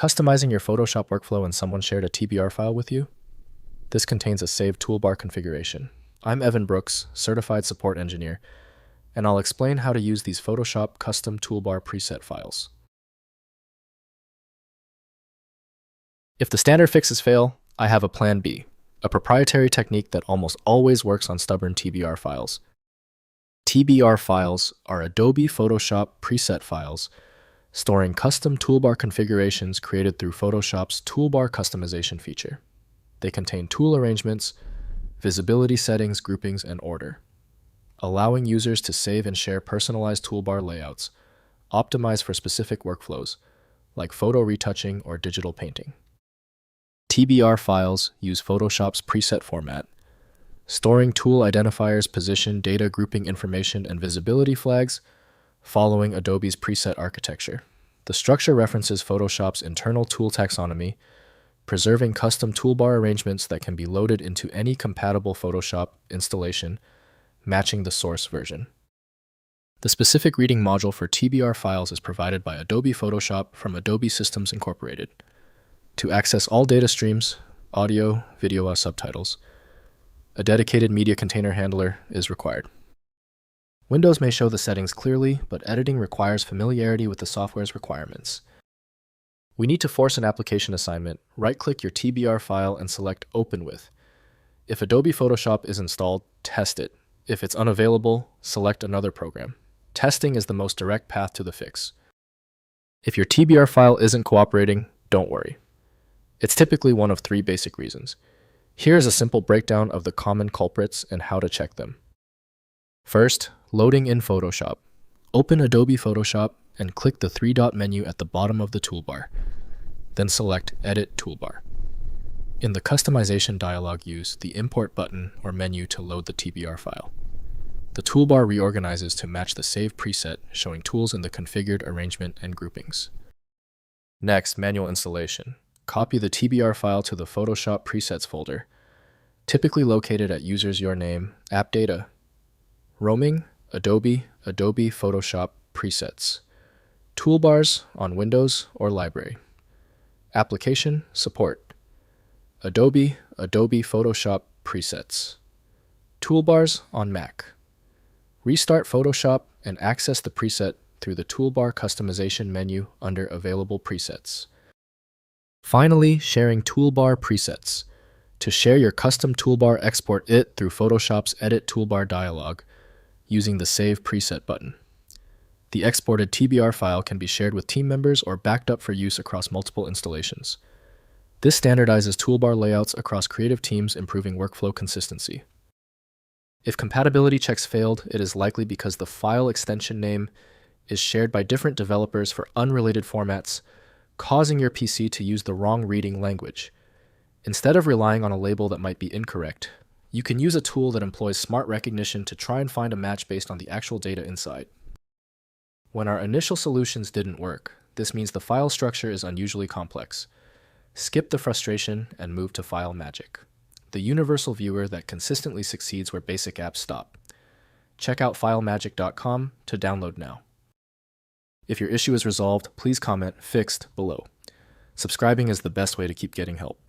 Customizing your Photoshop workflow and someone shared a TBR file with you? This contains a saved toolbar configuration. I'm Evan Brooks, Certified Support Engineer, and I'll explain how to use these Photoshop custom toolbar preset files. If the standard fixes fail, I have a plan B, a proprietary technique that almost always works on stubborn TBR files. TBR files are Adobe Photoshop preset files storing custom toolbar configurations created through Photoshop's toolbar customization feature. They contain tool arrangements, visibility settings, groupings, and order, allowing users to save and share personalized toolbar layouts, optimized for specific workflows, like photo retouching or digital painting. TBR files use Photoshop's preset format, storing tool identifiers, position, data, grouping information, and visibility flags, following Adobe's preset architecture. The structure references Photoshop's internal tool taxonomy, preserving custom toolbar arrangements that can be loaded into any compatible Photoshop installation, matching the source version. The specific reading module for TBR files is provided by Adobe Photoshop from Adobe Systems Incorporated. To access all data streams, audio, video, or subtitles, a dedicated media container handler is required. Windows may show the settings clearly, but editing requires familiarity with the software's requirements. We need to force an application assignment. Right-click your TBR file and select Open With. If Adobe Photoshop is installed, test it. If it's unavailable, select another program. Testing is the most direct path to the fix. If your TBR file isn't cooperating, don't worry. It's typically one of three basic reasons. Here's a simple breakdown of the common culprits and how to check them. First, loading in Photoshop. Open Adobe Photoshop and click the three-dot menu at the bottom of the toolbar. Then select Edit Toolbar. In the Customization dialog, use the Import button or menu to load the TBR file. The toolbar reorganizes to match the saved preset, showing tools in the configured arrangement and groupings. Next, manual installation. Copy the TBR file to the Photoshop Presets folder, typically located at User's Your Name, App Data. Roaming, Adobe Photoshop Presets. Toolbars on Windows or Library. Application, Support. Adobe Photoshop Presets. Toolbars on Mac. Restart Photoshop and access the preset through the Toolbar Customization menu under Available Presets. Finally, sharing toolbar presets. To share your custom toolbar, export it through Photoshop's Edit Toolbar dialog using the Save Preset button. The exported TBR file can be shared with team members or backed up for use across multiple installations. This standardizes toolbar layouts across creative teams, improving workflow consistency. If compatibility checks failed, it is likely because the file extension name is shared by different developers for unrelated formats, causing your PC to use the wrong reading language. Instead of relying on a label that might be incorrect, you can use a tool that employs smart recognition to try and find a match based on the actual data inside. When our initial solutions didn't work, this means the file structure is unusually complex. Skip the frustration and move to File Magic, the universal viewer that consistently succeeds where basic apps stop. Check out FileMagic.com to download now. If your issue is resolved, please comment "Fixed" below. Subscribing is the best way to keep getting help.